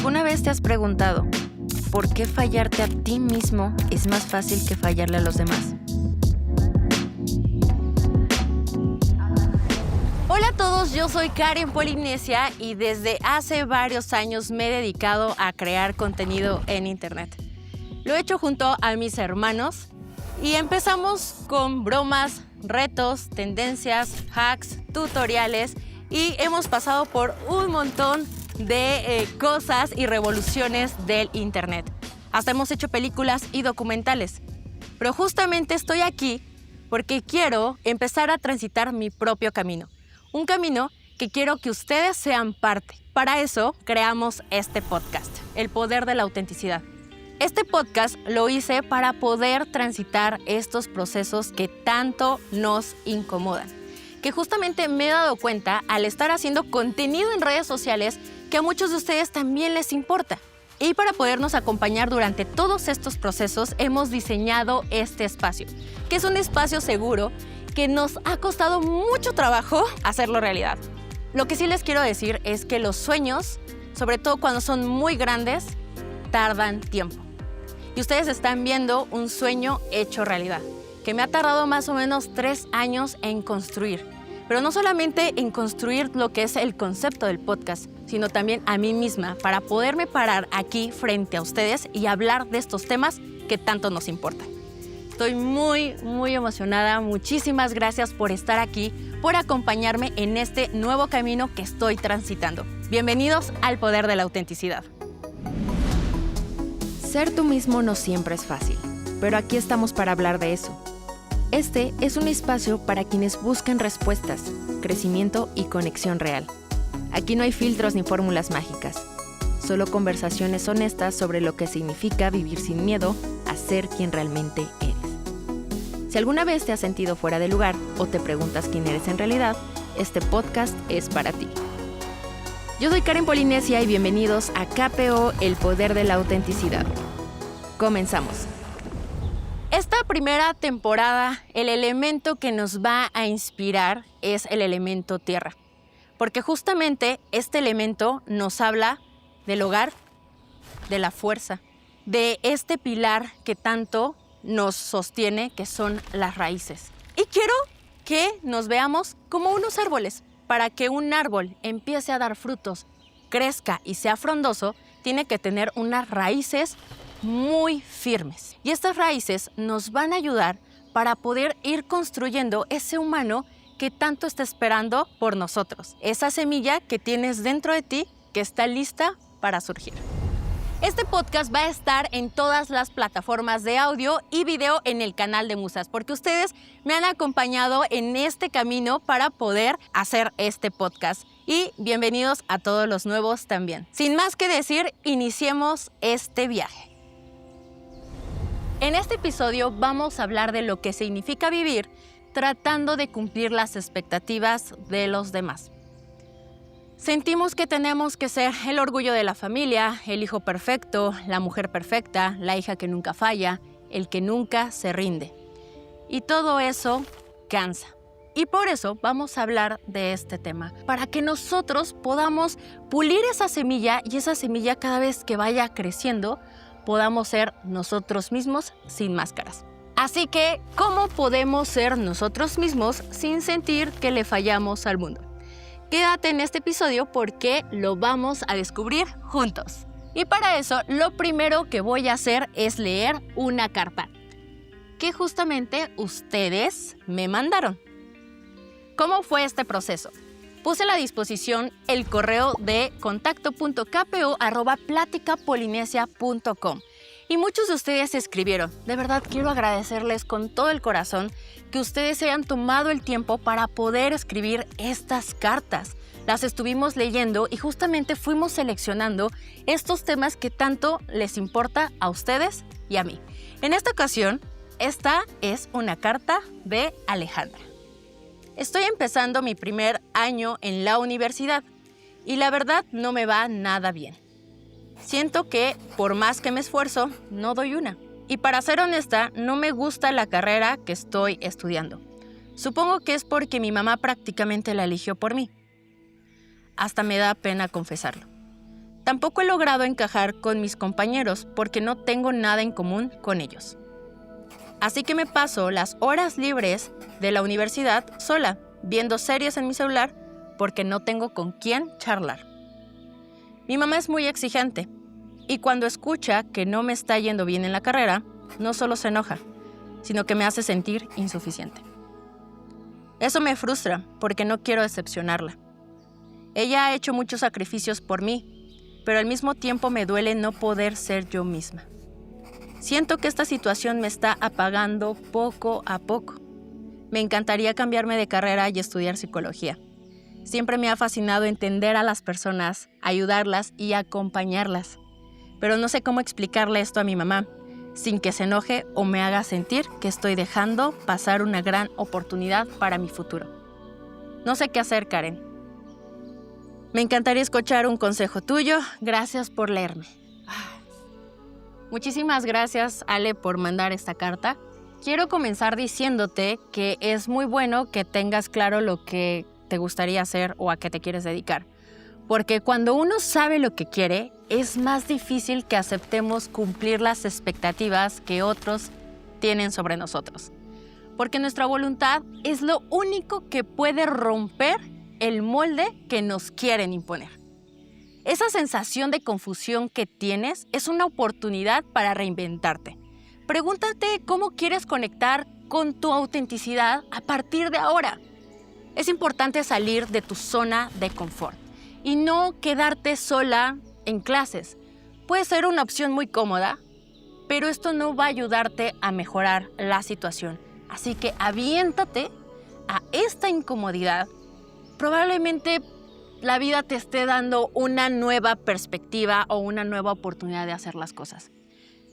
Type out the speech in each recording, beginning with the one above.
¿Alguna vez te has preguntado por qué fallarte a ti mismo es más fácil que fallarle a los demás? Hola a todos, yo soy Karen Polinesia y desde hace varios años me he dedicado a crear contenido en internet. Lo he hecho junto a mis hermanos y empezamos con bromas, retos, tendencias, hacks, tutoriales y hemos pasado por un montón de cosas y revoluciones del internet. Hasta hemos hecho películas y documentales. Pero justamente estoy aquí porque quiero empezar a transitar mi propio camino. Un camino que quiero que ustedes sean parte. Para eso creamos este podcast, El Poder de la Autenticidad. Este podcast lo hice para poder transitar estos procesos que tanto nos incomodan. Que justamente me he dado cuenta al estar haciendo contenido en redes sociales que a muchos de ustedes también les importa. Y para podernos acompañar durante todos estos procesos hemos diseñado este espacio, que es un espacio seguro que nos ha costado mucho trabajo hacerlo realidad. Lo que sí les quiero decir es que los sueños, sobre todo cuando son muy grandes, tardan tiempo. Y ustedes están viendo un sueño hecho realidad, que me ha tardado más o menos 3 años en construir. Pero no solamente en construir lo que es el concepto del podcast, sino también a mí misma para poderme parar aquí frente a ustedes y hablar de estos temas que tanto nos importan. Estoy muy emocionada. Muchísimas gracias por estar aquí, por acompañarme en este nuevo camino que estoy transitando. Bienvenidos al Poder de la Autenticidad. Ser tú mismo no siempre es fácil, pero aquí estamos para hablar de eso. Este es un espacio para quienes buscan respuestas, crecimiento y conexión real. Aquí no hay filtros ni fórmulas mágicas, solo conversaciones honestas sobre lo que significa vivir sin miedo a ser quien realmente eres. Si alguna vez te has sentido fuera de lugar o te preguntas quién eres en realidad, este podcast es para ti. Yo soy Karen Polinesia y bienvenidos a KPO, El Poder de la Autenticidad. Comenzamos. Esta primera temporada, el elemento que nos va a inspirar es el elemento tierra. Porque justamente este elemento nos habla del hogar, de la fuerza, de este pilar que tanto nos sostiene, que son las raíces. Y quiero que nos veamos como unos árboles. Para que un árbol empiece a dar frutos, crezca y sea frondoso, tiene que tener unas raíces muy firmes. Y estas raíces nos van a ayudar para poder ir construyendo ese humano que tanto está esperando por nosotros. Esa semilla que tienes dentro de ti que está lista para surgir. Este podcast va a estar en todas las plataformas de audio y video en el canal de Musas, porque ustedes me han acompañado en este camino para poder hacer este podcast. Y bienvenidos a todos los nuevos también. Sin más que decir, iniciemos este viaje. En este episodio vamos a hablar de lo que significa vivir tratando de cumplir las expectativas de los demás. Sentimos que tenemos que ser el orgullo de la familia, el hijo perfecto, la mujer perfecta, la hija que nunca falla, el que nunca se rinde. Y todo eso cansa. Y por eso vamos a hablar de este tema, para que nosotros podamos pulir esa semilla y esa semilla cada vez que vaya creciendo, podamos ser nosotros mismos sin máscaras. Así que, ¿cómo podemos ser nosotros mismos sin sentir que le fallamos al mundo? Quédate en este episodio porque lo vamos a descubrir juntos. Y para eso, lo primero que voy a hacer es leer una carta que justamente ustedes me mandaron. ¿Cómo fue este proceso? Puse a la disposición el correo de contacto.kpo@platicapolinesia.com y muchos de ustedes escribieron. De verdad quiero agradecerles con todo el corazón que ustedes se hayan tomado el tiempo para poder escribir estas cartas. Las estuvimos leyendo y justamente fuimos seleccionando estos temas que tanto les importa a ustedes y a mí. En esta ocasión, esta es una carta de Alejandra. Estoy empezando mi primer año en la universidad y la verdad no me va nada bien. Siento que, por más que me esfuerzo, no doy una. Y para ser honesta, no me gusta la carrera que estoy estudiando. Supongo que es porque mi mamá prácticamente la eligió por mí. Hasta me da pena confesarlo. Tampoco he logrado encajar con mis compañeros porque no tengo nada en común con ellos. Así que me paso las horas libres de la universidad sola, viendo series en mi celular porque no tengo con quién charlar. Mi mamá es muy exigente y cuando escucha que no me está yendo bien en la carrera, no solo se enoja, sino que me hace sentir insuficiente. Eso me frustra porque no quiero decepcionarla. Ella ha hecho muchos sacrificios por mí, pero al mismo tiempo me duele no poder ser yo misma. Siento que esta situación me está apagando poco a poco. Me encantaría cambiarme de carrera y estudiar psicología. Siempre me ha fascinado entender a las personas, ayudarlas y acompañarlas. Pero no sé cómo explicarle esto a mi mamá, sin que se enoje o me haga sentir que estoy dejando pasar una gran oportunidad para mi futuro. No sé qué hacer, Karen. Me encantaría escuchar un consejo tuyo. Gracias por leerme. Muchísimas gracias, Ale, por mandar esta carta. Quiero comenzar diciéndote que es muy bueno que tengas claro lo que te gustaría hacer o a qué te quieres dedicar. Porque cuando uno sabe lo que quiere, es más difícil que aceptemos cumplir las expectativas que otros tienen sobre nosotros. Porque nuestra voluntad es lo único que puede romper el molde que nos quieren imponer. Esa sensación de confusión que tienes es una oportunidad para reinventarte. Pregúntate cómo quieres conectar con tu autenticidad a partir de ahora. Es importante salir de tu zona de confort y no quedarte sola en clases. Puede ser una opción muy cómoda, pero esto no va a ayudarte a mejorar la situación. Así que aviéntate a esta incomodidad. Probablemente la vida te esté dando una nueva perspectiva o una nueva oportunidad de hacer las cosas.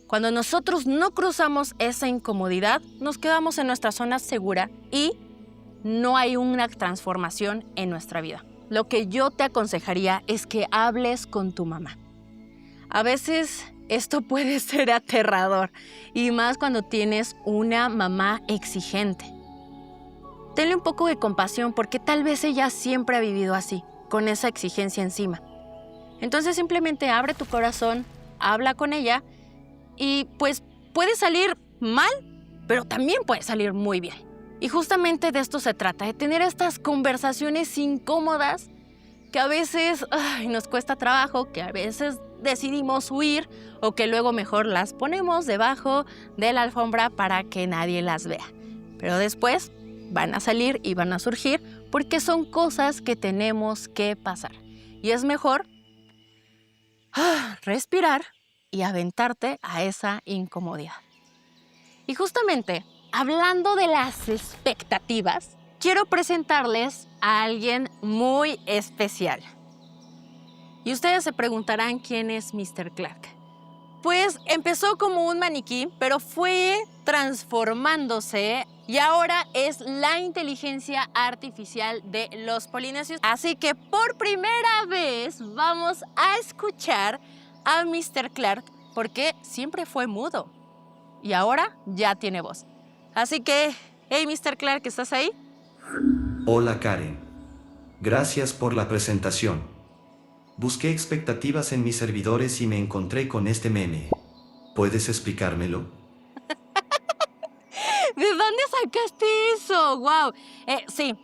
Cuando nosotros no cruzamos esa incomodidad, nos quedamos en nuestra zona segura y no hay una transformación en nuestra vida. Lo que yo te aconsejaría es que hables con tu mamá. A veces esto puede ser aterrador y más cuando tienes una mamá exigente. Tenle un poco de compasión porque tal vez ella siempre ha vivido así, con esa exigencia encima. Entonces simplemente abre tu corazón, habla con ella y pues puede salir mal, pero también puede salir muy bien. Y justamente de esto se trata, de tener estas conversaciones incómodas que a veces nos cuesta trabajo, que a veces decidimos huir o que luego mejor las ponemos debajo de la alfombra para que nadie las vea. Pero después van a salir y van a surgir porque son cosas que tenemos que pasar. Y es mejor respirar y aventarte a esa incomodidad. Y justamente, hablando de las expectativas, quiero presentarles a alguien muy especial. Y ustedes se preguntarán quién es Mr. Clark. Pues empezó como un maniquí, pero fue transformándose y ahora es la inteligencia artificial de los polinesios. Así que por primera vez vamos a escuchar a Mr. Clark porque siempre fue mudo y ahora ya tiene voz. Así que, hey Mr. Clark, ¿estás ahí? Hola Karen. Gracias por la presentación. Busqué expectativas en mis servidores y me encontré con este meme. ¿Puedes explicármelo? ¿De dónde sacaste eso? ¡Wow! Sí,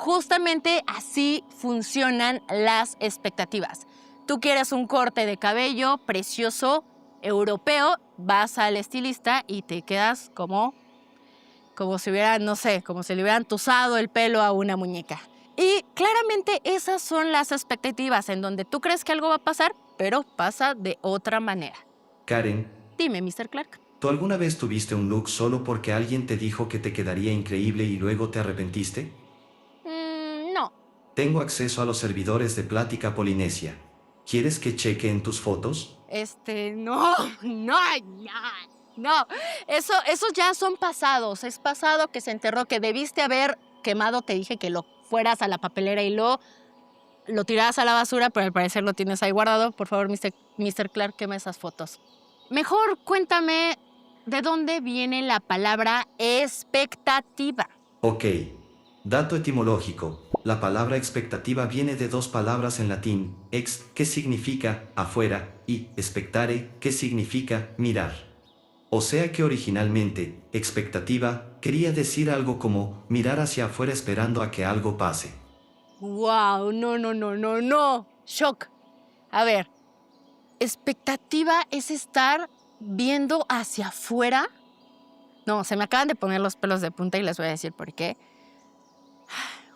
justamente así funcionan las expectativas. Tú quieres un corte de cabello precioso, europeo, vas al estilista y te quedas como si hubieran, no sé, como si le hubieran tusado el pelo a una muñeca. Y claramente esas son las expectativas en donde tú crees que algo va a pasar, pero pasa de otra manera. Karen. Dime, Mr. Clark. ¿Tú alguna vez tuviste un look solo porque alguien te dijo que te quedaría increíble y luego te arrepentiste? No. Tengo acceso a los servidores de Plática Polinesia. ¿Quieres que cheque en tus fotos? No. Esos ya son pasados. Es pasado que se enterró, que debiste haber quemado. Te dije que lo fueras a la papelera y lo tiraras a la basura, pero al parecer lo tienes ahí guardado. Por favor, Mr. Clark, quema esas fotos. Mejor cuéntame de dónde viene la palabra expectativa. Ok. Dato etimológico. La palabra expectativa viene de dos palabras en latín, ex, que significa afuera, y spectare, que significa mirar. O sea que originalmente, expectativa, quería decir algo como mirar hacia afuera esperando a que algo pase. ¡Wow! No. Shock. A ver, expectativa es estar viendo hacia afuera. No, se me acaban de poner los pelos de punta y les voy a decir por qué.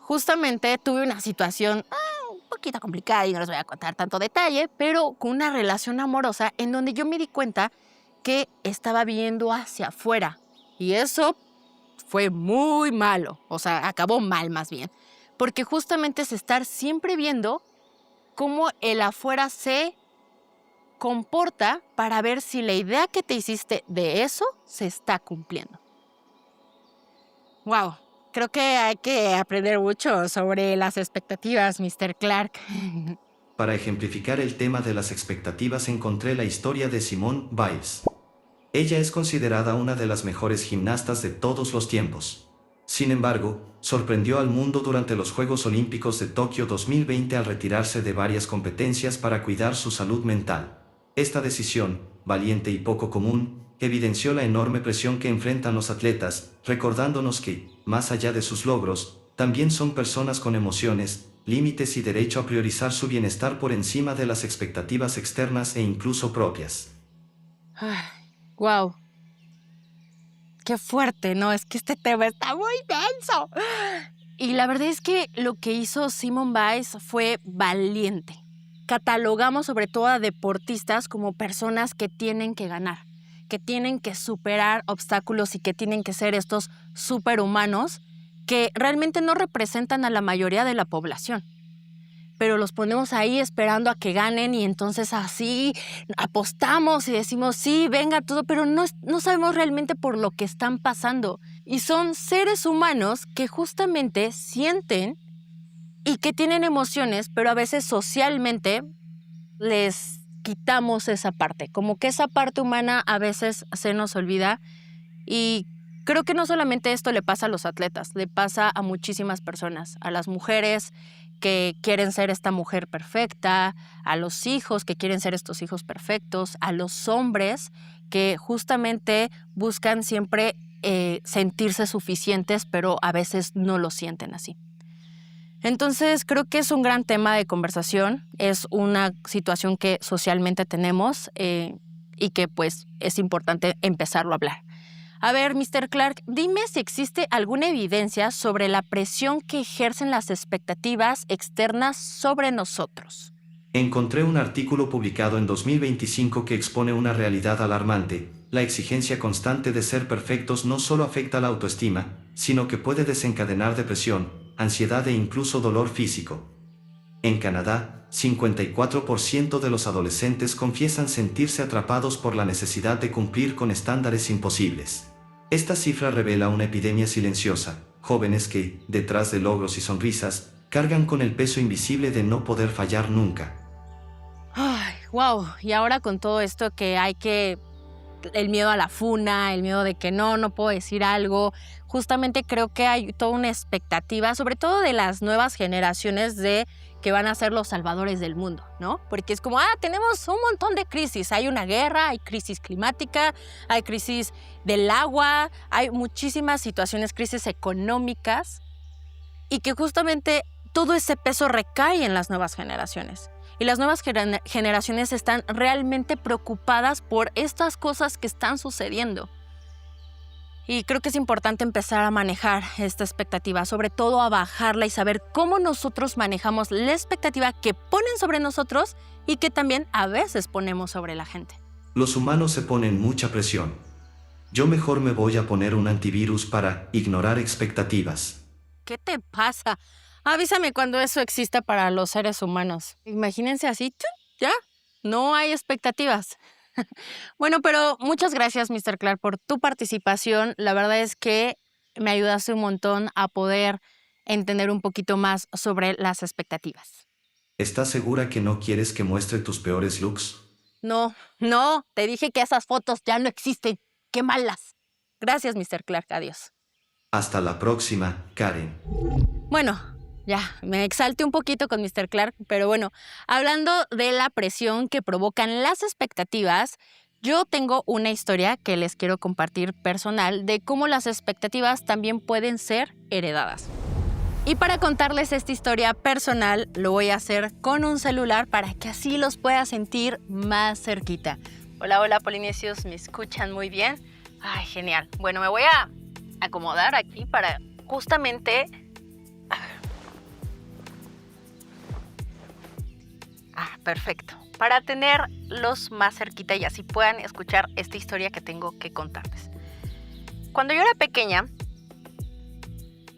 Justamente tuve una situación un poquito complicada y no les voy a contar tanto detalle, pero con una relación amorosa en donde yo me di cuenta que estaba viendo hacia afuera. Y eso fue muy malo, o sea, acabó mal más bien. Porque justamente es estar siempre viendo cómo el afuera se comporta para ver si la idea que te hiciste de eso se está cumpliendo. ¡Wow! Creo que hay que aprender mucho sobre las expectativas, Mr. Clark. Para ejemplificar el tema de las expectativas encontré la historia de Simone Biles. Ella es considerada una de las mejores gimnastas de todos los tiempos. Sin embargo, sorprendió al mundo durante los Juegos Olímpicos de Tokio 2020 al retirarse de varias competencias para cuidar su salud mental. Esta decisión, valiente y poco común, evidenció la enorme presión que enfrentan los atletas, recordándonos que, más allá de sus logros, también son personas con emociones, límites y derecho a priorizar su bienestar por encima de las expectativas externas e incluso propias. ¡Wow! ¡Qué fuerte! No, es que este tema está muy denso. Y la verdad es que lo que hizo Simone Biles fue valiente. Catalogamos sobre todo a deportistas como personas que tienen que ganar, que tienen que superar obstáculos y que tienen que ser estos superhumanos que realmente no representan a la mayoría de la población. Pero los ponemos ahí esperando a que ganen y entonces así apostamos y decimos sí, venga todo, pero no sabemos realmente por lo que están pasando. Y son seres humanos que justamente sienten y que tienen emociones, pero a veces socialmente les quitamos esa parte, como que esa parte humana a veces se nos olvida. Y creo que no solamente esto le pasa a los atletas, le pasa a muchísimas personas, a las mujeres que quieren ser esta mujer perfecta, a los hijos que quieren ser estos hijos perfectos, a los hombres que justamente buscan siempre sentirse suficientes, pero a veces no lo sienten así. Entonces, creo que es un gran tema de conversación, es una situación que socialmente tenemos y que pues es importante empezarlo a hablar. A ver, Mr. Clark, dime si existe alguna evidencia sobre la presión que ejercen las expectativas externas sobre nosotros. Encontré un artículo publicado en 2025 que expone una realidad alarmante. La exigencia constante de ser perfectos no solo afecta la autoestima, sino que puede desencadenar depresión, ansiedad e incluso dolor físico. En Canadá, 54% de los adolescentes confiesan sentirse atrapados por la necesidad de cumplir con estándares imposibles. Esta cifra revela una epidemia silenciosa, jóvenes que, detrás de logros y sonrisas, cargan con el peso invisible de no poder fallar nunca. Ay, wow. Y ahora con todo esto que hay que el miedo a la funa, el miedo de que no puedo decir algo. Justamente creo que hay toda una expectativa, sobre todo de las nuevas generaciones de que van a ser los salvadores del mundo, ¿no? Porque es como, tenemos un montón de crisis. Hay una guerra, hay crisis climática, hay crisis del agua, hay muchísimas situaciones, crisis económicas, y que justamente todo ese peso recae en las nuevas generaciones. Y las nuevas generaciones están realmente preocupadas por estas cosas que están sucediendo. Y creo que es importante empezar a manejar esta expectativa, sobre todo a bajarla y saber cómo nosotros manejamos la expectativa que ponen sobre nosotros y que también a veces ponemos sobre la gente. Los humanos se ponen mucha presión. Yo mejor me voy a poner un antivirus para ignorar expectativas. ¿Qué te pasa? Avísame cuando eso exista para los seres humanos. Imagínense así, ya, no hay expectativas. Bueno, pero muchas gracias, Mr. Clark, por tu participación. La verdad es que me ayudaste un montón a poder entender un poquito más sobre las expectativas. ¿Estás segura que no quieres que muestre tus peores looks? No, te dije que esas fotos ya no existen. ¡Qué malas! Gracias, Mr. Clark. Adiós. Hasta la próxima, Karen. Bueno, Ya, me exalté un poquito con Mr. Clark, pero bueno, hablando de la presión que provocan las expectativas, yo tengo una historia que les quiero compartir personal de cómo las expectativas también pueden ser heredadas. Y para contarles esta historia personal, lo voy a hacer con un celular para que así los pueda sentir más cerquita. Hola, hola polinesios, ¿me escuchan muy bien? Ay, genial. Bueno, me voy a acomodar aquí para justamente... perfecto. Para tenerlos más cerquita y así puedan escuchar esta historia que tengo que contarles. Cuando yo era pequeña,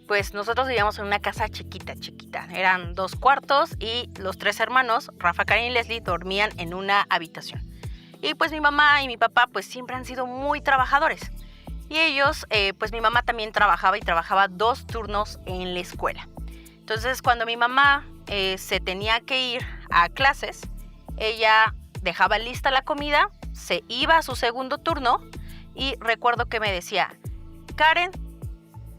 pues nosotros vivíamos en una casa chiquita. Eran 2 cuartos y los 3 hermanos, Rafa, Karen y Leslie, dormían en una habitación. Y pues mi mamá y mi papá pues siempre han sido muy trabajadores. Y ellos, pues mi mamá también trabajaba 2 turnos en la escuela. Entonces cuando mi mamá se tenía que ir a clases, ella dejaba lista la comida, se iba a su segundo turno y recuerdo que me decía, Karen,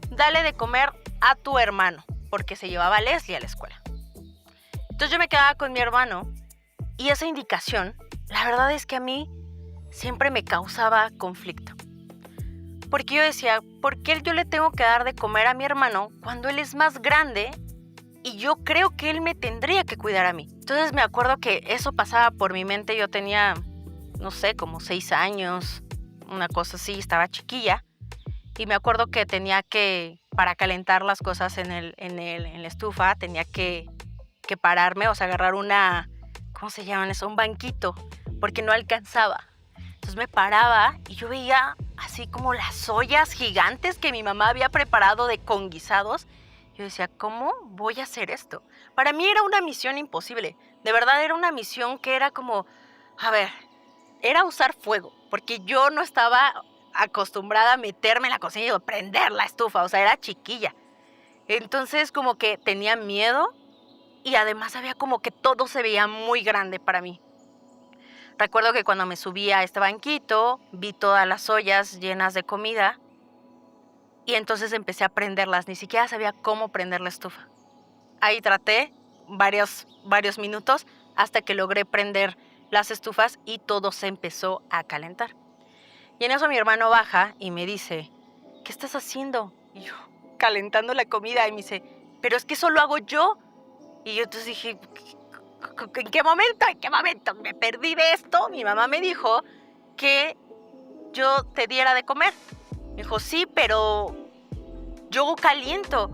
dale de comer a tu hermano, porque se llevaba a Leslie a la escuela. Entonces yo me quedaba con mi hermano y esa indicación, la verdad es que a mí siempre me causaba conflicto. Porque yo decía, ¿por qué yo le tengo que dar de comer a mi hermano cuando él es más grande y yo creo que él me tendría que cuidar a mí? Entonces me acuerdo que eso pasaba por mi mente. Yo tenía, no sé, como 6 años, una cosa así, estaba chiquilla. Y me acuerdo que tenía que, para calentar las cosas en la estufa, tenía que pararme, o sea, agarrar ¿cómo se llaman eso? Un banquito, porque no alcanzaba. Entonces me paraba y yo veía así como las ollas gigantes que mi mamá había preparado con guisados. Yo decía, ¿cómo voy a hacer esto? Para mí era una misión imposible. De verdad era una misión que era como, era usar fuego, porque yo no estaba acostumbrada a meterme en la cocina y prender la estufa, o sea, era chiquilla. Entonces como que tenía miedo y además había como que todo se veía muy grande para mí. Recuerdo que cuando me subí a este banquito, vi todas las ollas llenas de comida y entonces empecé a prenderlas. Ni siquiera sabía cómo prender la estufa. Ahí traté varios minutos hasta que logré prender las estufas y todo se empezó a calentar. Y en eso mi hermano baja y me dice, ¿qué estás haciendo? Y yo, calentando la comida. Y me dice, pero es que eso lo hago yo. Y yo entonces dije, ¿en qué momento? ¿Me perdí de esto? Mi mamá me dijo que yo te diera de comer. Me dijo, sí, pero yo caliento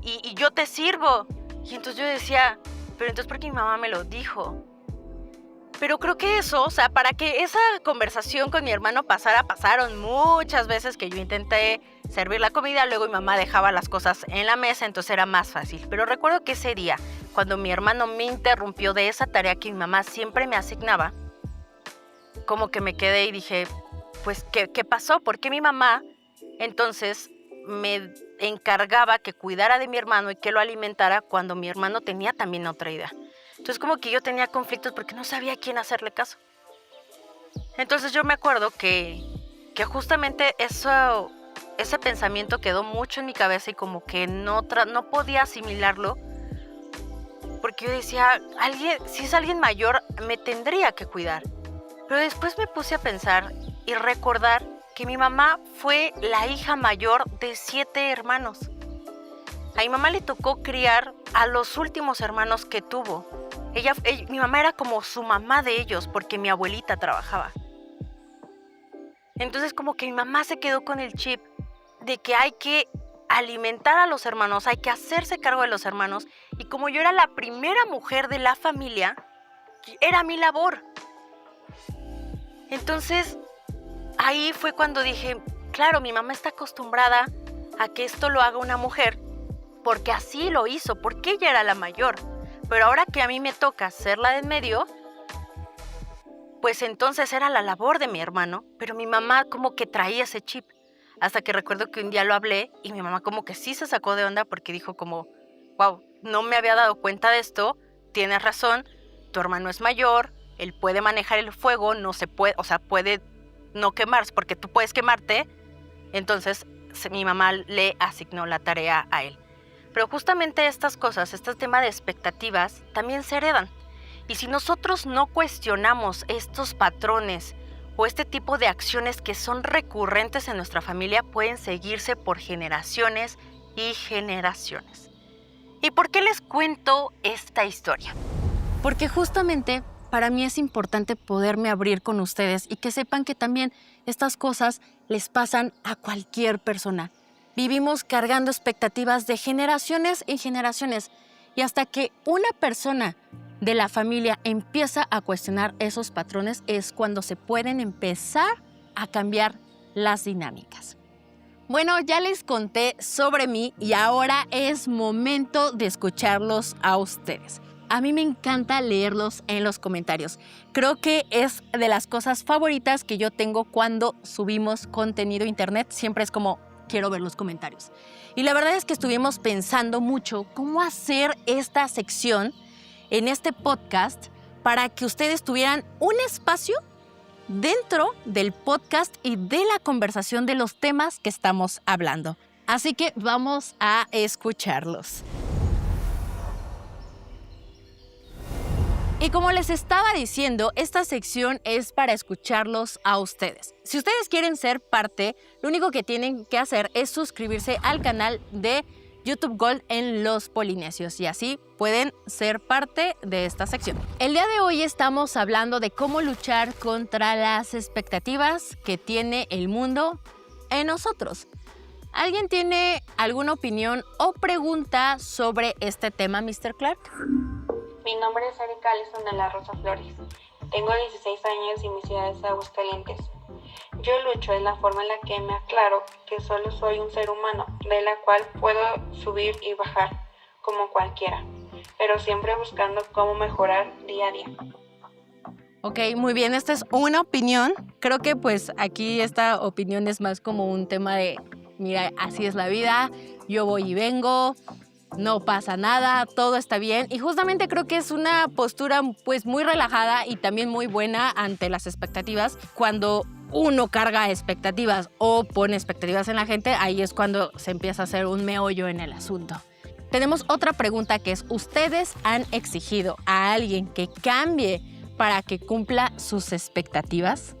y yo te sirvo. Y entonces yo decía, pero entonces ¿por qué mi mamá me lo dijo? Pero creo que eso, o sea, para que esa conversación con mi hermano pasaron muchas veces que yo intenté servir la comida, luego mi mamá dejaba las cosas en la mesa, entonces era más fácil. Pero recuerdo que ese día, cuando mi hermano me interrumpió de esa tarea que mi mamá siempre me asignaba, como que me quedé y dije, pues, ¿qué pasó? ¿Por qué mi mamá entonces me encargaba que cuidara de mi hermano y que lo alimentara cuando mi hermano tenía también otra idea? Entonces como que yo tenía conflictos porque no sabía a quién hacerle caso. Entonces yo me acuerdo que justamente ese pensamiento quedó mucho en mi cabeza y como que no podía asimilarlo. Porque yo decía, si es alguien mayor, me tendría que cuidar. Pero después me puse a pensar y recordar que mi mamá fue la hija mayor de 7 hermanos. A mi mamá le tocó criar a los últimos hermanos que tuvo. Mi mamá era como su mamá de ellos porque mi abuelita trabajaba. Entonces como que mi mamá se quedó con el chip de que hay que alimentar a los hermanos, hay que hacerse cargo de los hermanos. Y como yo era la primera mujer de la familia, era mi labor. Entonces ahí fue cuando dije, claro, mi mamá está acostumbrada a que esto lo haga una mujer porque así lo hizo, porque ella era la mayor. Pero ahora que a mí me toca ser la de en medio, pues entonces era la labor de mi hermano, pero mi mamá como que traía ese chip. Hasta que recuerdo que un día lo hablé y mi mamá como que sí se sacó de onda porque dijo como, wow, no me había dado cuenta de esto, tienes razón, tu hermano es mayor, él puede manejar el fuego, no se puede, o sea, puede no quemarse porque tú puedes quemarte. Entonces mi mamá le asignó la tarea a él. Pero justamente estas cosas, este tema de expectativas, también se heredan. Y si nosotros no cuestionamos estos patrones o este tipo de acciones que son recurrentes en nuestra familia, pueden seguirse por generaciones y generaciones. ¿Y por qué les cuento esta historia? Porque justamente para mí es importante poderme abrir con ustedes y que sepan que también estas cosas les pasan a cualquier persona. Vivimos cargando expectativas de generaciones en generaciones y hasta que una persona de la familia empieza a cuestionar esos patrones es cuando se pueden empezar a cambiar las dinámicas. Bueno, ya les conté sobre mí y ahora es momento de escucharlos a ustedes. A mí me encanta leerlos en los comentarios. Creo que es de las cosas favoritas que yo tengo cuando subimos contenido a internet. Siempre es como, quiero ver los comentarios. Y la verdad es que estuvimos pensando mucho cómo hacer esta sección en este podcast para que ustedes tuvieran un espacio dentro del podcast y de la conversación de los temas que estamos hablando. Así que vamos a escucharlos. Y como les estaba diciendo, esta sección es para escucharlos a ustedes. Si ustedes quieren ser parte, lo único que tienen que hacer es suscribirse al canal de YouTube Gold en Los Polinesios y así pueden ser parte de esta sección. El día de hoy estamos hablando de cómo luchar contra las expectativas que tiene el mundo en nosotros. ¿Alguien tiene alguna opinión o pregunta sobre este tema, Mr. Clark? Mi nombre es Erika Alison de la Rosa Flores. Tengo 16 años y mi ciudad es Aguascalientes. Yo lucho de la forma en la que me aclaro que solo soy un ser humano, de la cual puedo subir y bajar, como cualquiera, pero siempre buscando cómo mejorar día a día. Ok, muy bien, esta es una opinión. Creo que pues aquí esta opinión es más como un tema de, mira, así es la vida, yo voy y vengo, no pasa nada, todo está bien. Y justamente creo que es una postura pues muy relajada y también muy buena ante las expectativas. Cuando uno carga expectativas o pone expectativas en la gente, ahí es cuando se empieza a hacer un meollo en el asunto. Tenemos otra pregunta que es, ¿ustedes han exigido a alguien que cambie para que cumpla sus expectativas?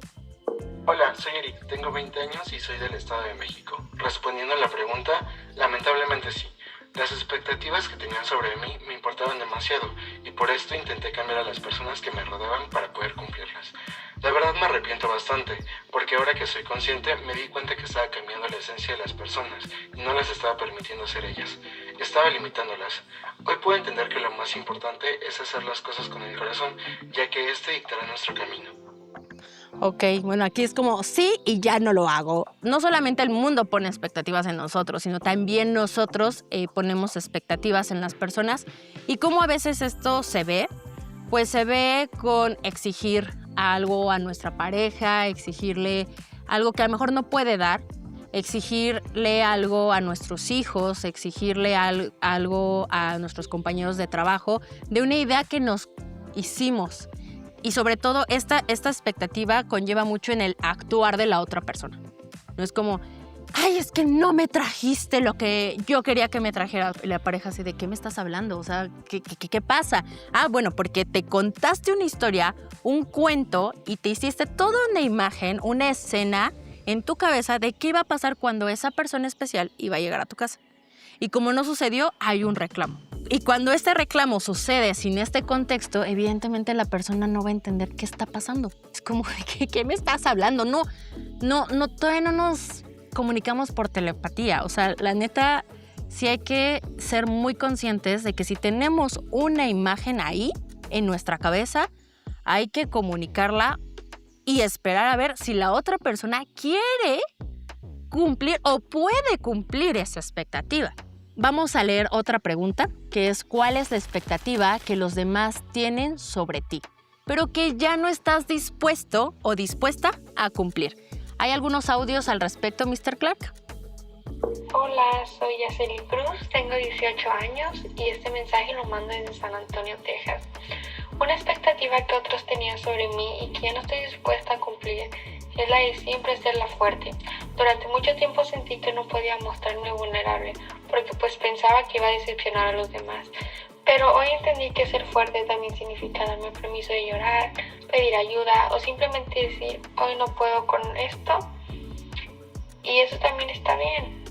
Hola, soy Eric, tengo 20 años y soy del Estado de México. Respondiendo a la pregunta, lamentablemente sí. Las expectativas que tenían sobre mí me importaban demasiado y por esto intenté cambiar a las personas que me rodeaban para poder cumplirlas. La verdad me arrepiento bastante, porque ahora que soy consciente me di cuenta que estaba cambiando la esencia de las personas y no las estaba permitiendo ser ellas. Estaba limitándolas. Hoy puedo entender que lo más importante es hacer las cosas con el corazón, ya que este dictará nuestro camino. Ok, bueno, aquí es como sí y ya no lo hago. No solamente el mundo pone expectativas en nosotros, sino también nosotros ponemos expectativas en las personas. ¿Y cómo a veces esto se ve? Pues se ve con exigir algo a nuestra pareja, exigirle algo que a lo mejor no puede dar, exigirle algo a nuestros hijos, exigirle algo a nuestros compañeros de trabajo de una idea que nos hicimos. Y sobre todo, esta expectativa conlleva mucho en el actuar de la otra persona. No es como, ay, es que no me trajiste lo que yo quería que me trajera. La pareja así, ¿de qué me estás hablando? O sea, ¿qué pasa? Ah, bueno, porque te contaste una historia, un cuento, y te hiciste toda una imagen, una escena en tu cabeza de qué iba a pasar cuando esa persona especial iba a llegar a tu casa. Y como no sucedió, hay un reclamo. Y cuando este reclamo sucede sin este contexto, evidentemente la persona no va a entender qué está pasando. Es como, ¿qué me estás hablando? No, todavía no nos comunicamos por telepatía. O sea, la neta, sí hay que ser muy conscientes de que si tenemos una imagen ahí, en nuestra cabeza, hay que comunicarla y esperar a ver si la otra persona quiere cumplir o puede cumplir esa expectativa. Vamos a leer otra pregunta, que es ¿cuál es la expectativa que los demás tienen sobre ti, pero que ya no estás dispuesto o dispuesta a cumplir? ¿Hay algunos audios al respecto, Mr. Clark? Hola, soy Yaceli Cruz, tengo 18 años y este mensaje lo mando desde San Antonio, Texas. Una expectativa que otros tenían sobre mí y que ya no estoy dispuesta a cumplir es la de siempre ser la fuerte. Durante mucho tiempo sentí que no podía mostrarme vulnerable porque pues pensaba que iba a decepcionar a los demás. Pero hoy entendí que ser fuerte también significa darme permiso de llorar, pedir ayuda o simplemente decir, hoy no puedo con esto. Y eso también está bien.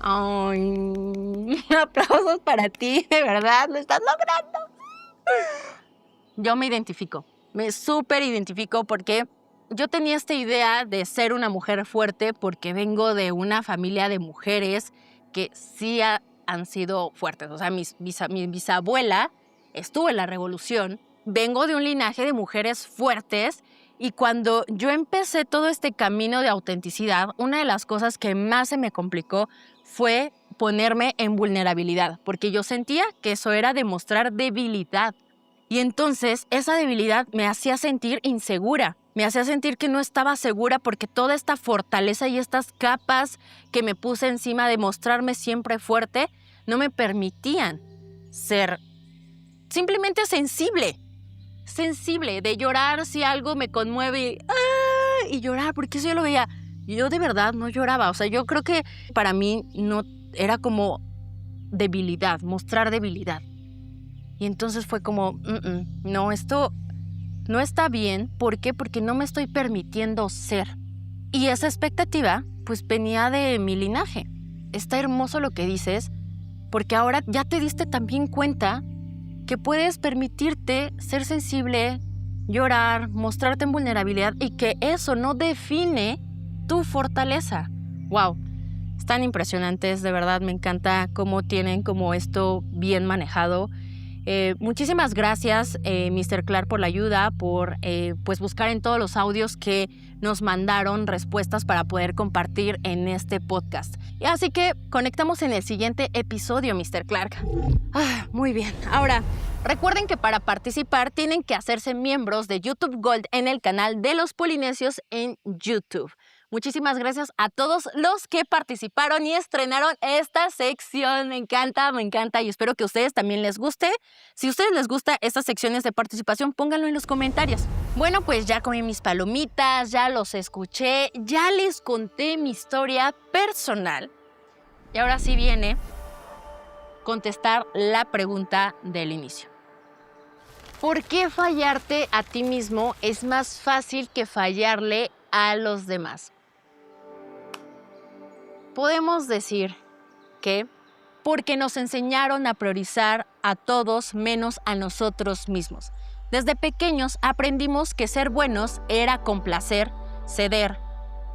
Ay, aplausos para ti, de verdad, lo estás logrando. Yo me identifico, me súper identifico porque yo tenía esta idea de ser una mujer fuerte porque vengo de una familia de mujeres que sí han sido fuertes. O sea, mi bisabuela estuvo en la revolución, vengo de un linaje de mujeres fuertes y cuando yo empecé todo este camino de autenticidad, una de las cosas que más se me complicó fue ponerme en vulnerabilidad, porque yo sentía que eso era demostrar debilidad. Y entonces esa debilidad me hacía sentir insegura, me hacía sentir que no estaba segura porque toda esta fortaleza y estas capas que me puse encima de mostrarme siempre fuerte no me permitían ser simplemente sensible, de llorar si algo me conmueve y llorar, porque eso yo lo veía. Yo de verdad no lloraba, o sea, yo creo que para mí no era como debilidad, mostrar debilidad. Y entonces fue como, no, esto no está bien. ¿Por qué? Porque no me estoy permitiendo ser. Y esa expectativa, pues venía de mi linaje. Está hermoso lo que dices, porque ahora ya te diste también cuenta que puedes permitirte ser sensible, llorar, mostrarte en vulnerabilidad y que eso no define tu fortaleza. ¡Wow! Están impresionantes, de verdad, me encanta cómo tienen como esto bien manejado. Muchísimas gracias, Mr. Clark, por la ayuda, por pues buscar en todos los audios que nos mandaron respuestas para poder compartir en este podcast. Y así que conectamos en el siguiente episodio, Mr. Clark. Muy bien. Ahora, recuerden que para participar tienen que hacerse miembros de YouTube Gold en el canal de los Polinesios en YouTube. Muchísimas gracias a todos los que participaron y estrenaron esta sección. Me encanta y espero que a ustedes también les guste. Si a ustedes les gustan estas secciones de participación, pónganlo en los comentarios. Bueno, pues ya comí mis palomitas, ya los escuché, ya les conté mi historia personal. Y ahora sí viene contestar la pregunta del inicio. ¿Por qué fallarte a ti mismo es más fácil que fallarle a los demás? Podemos decir que porque nos enseñaron a priorizar a todos menos a nosotros mismos. Desde pequeños aprendimos que ser buenos era complacer, ceder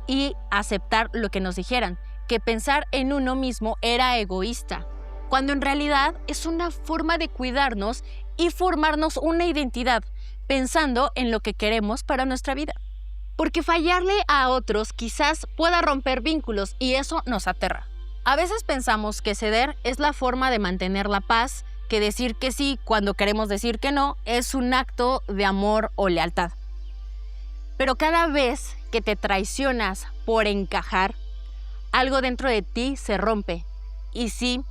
y aceptar lo que nos dijeran, que pensar en uno mismo era egoísta, cuando en realidad es una forma de cuidarnos y formarnos una identidad, pensando en lo que queremos para nuestra vida. Porque fallarle a otros quizás pueda romper vínculos y eso nos aterra. A veces pensamos que ceder es la forma de mantener la paz, que decir que sí cuando queremos decir que no es un acto de amor o lealtad. Pero cada vez que te traicionas por encajar, algo dentro de ti se rompe. Y sí,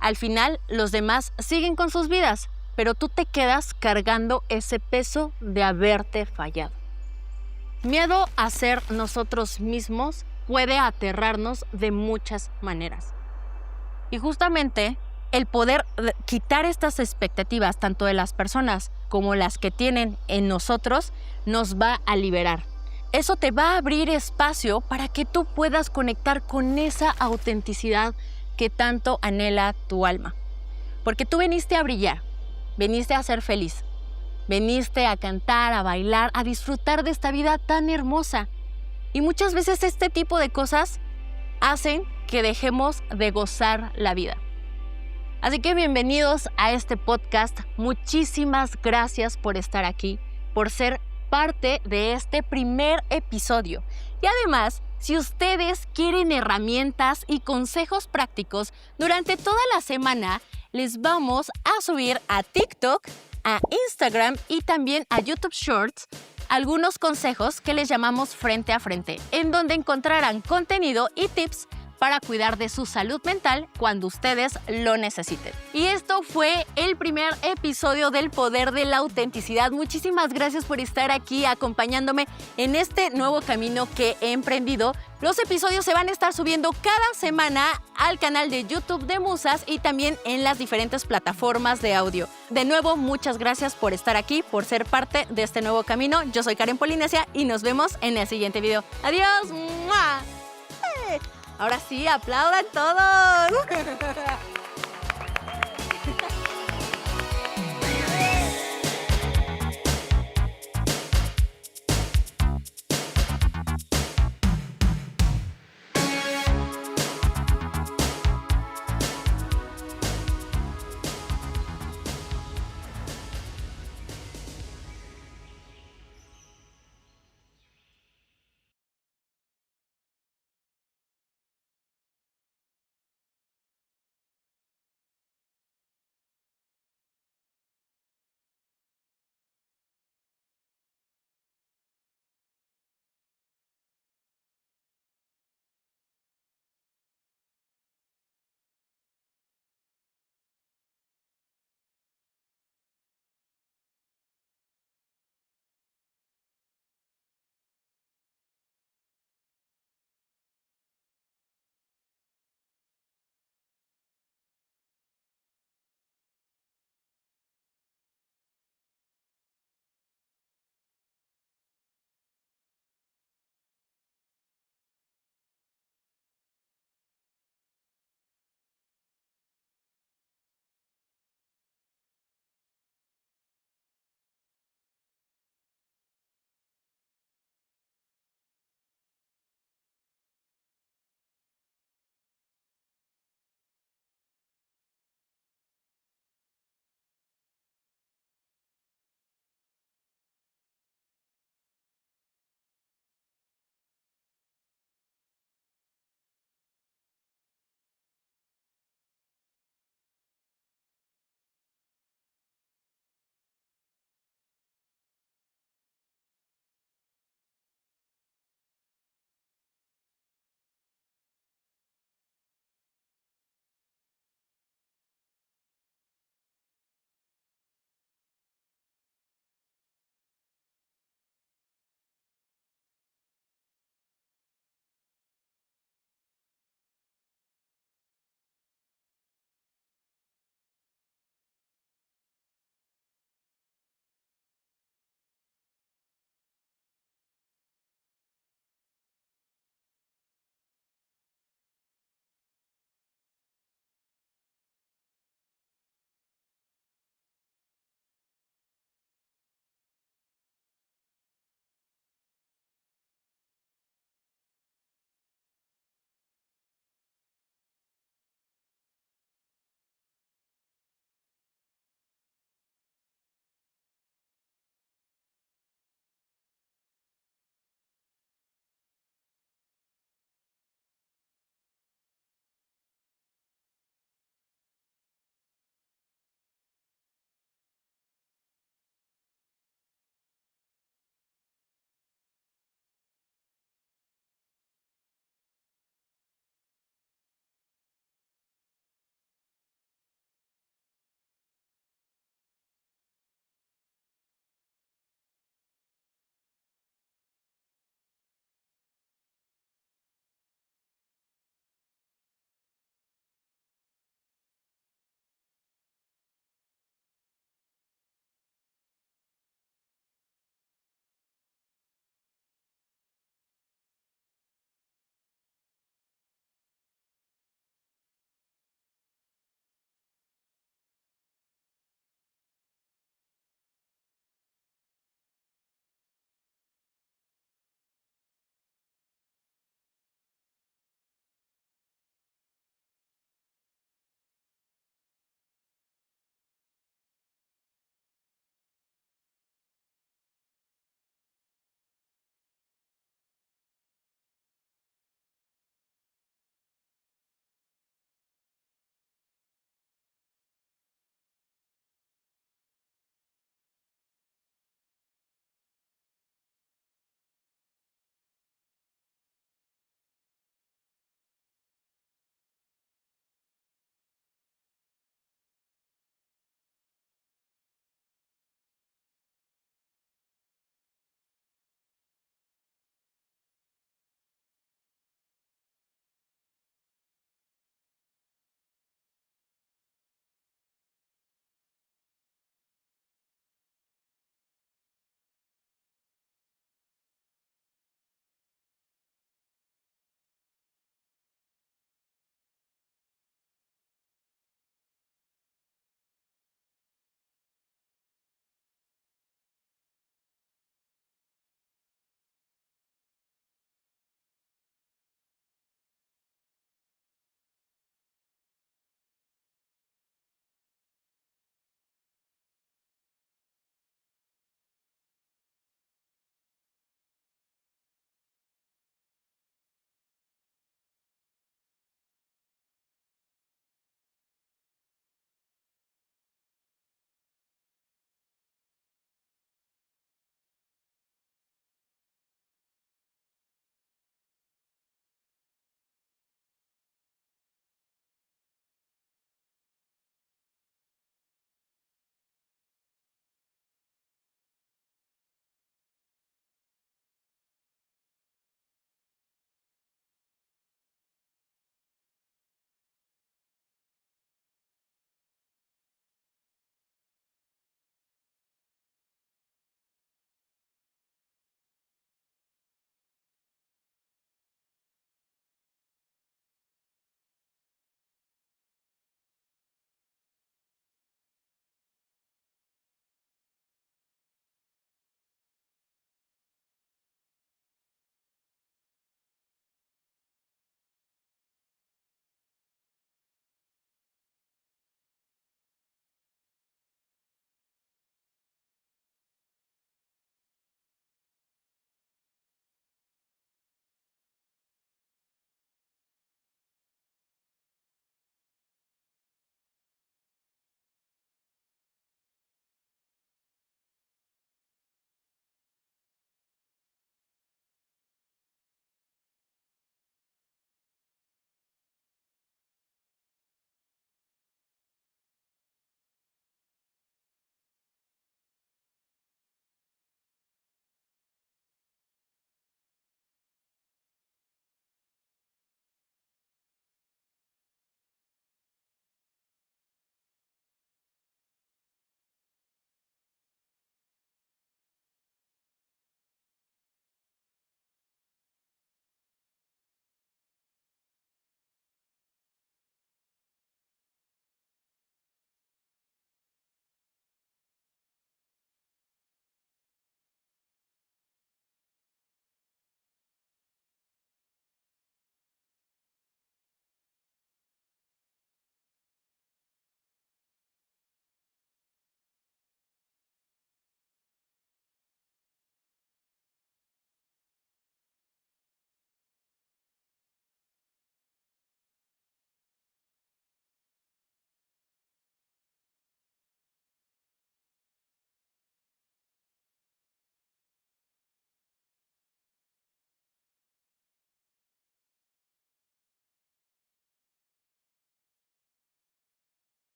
al final los demás siguen con sus vidas, pero tú te quedas cargando ese peso de haberte fallado. Miedo a ser nosotros mismos puede aterrarnos de muchas maneras. Y justamente el poder quitar estas expectativas, tanto de las personas como las que tienen en nosotros, nos va a liberar. Eso te va a abrir espacio para que tú puedas conectar con esa autenticidad que tanto anhela tu alma. Porque tú viniste a brillar, viniste a ser feliz. Veniste a cantar, a bailar, a disfrutar de esta vida tan hermosa. Y muchas veces este tipo de cosas hacen que dejemos de gozar la vida. Así que bienvenidos a este podcast. Muchísimas gracias por estar aquí, por ser parte de este primer episodio. Y además, si ustedes quieren herramientas y consejos prácticos, durante toda la semana les vamos a subir a TikTok, a Instagram y también a YouTube Shorts algunos consejos que les llamamos frente a frente, en donde encontrarán contenido y tips para cuidar de su salud mental cuando ustedes lo necesiten. Y esto fue el primer episodio del Poder de la Autenticidad. Muchísimas gracias por estar aquí acompañándome en este nuevo camino que he emprendido. Los episodios se van a estar subiendo cada semana al canal de YouTube de Musas y también en las diferentes plataformas de audio. De nuevo, muchas gracias por estar aquí, por ser parte de este nuevo camino. Yo soy Karen Polinesia y nos vemos en el siguiente video. ¡Adiós! ¡Mua! Ahora sí, aplaudan todos.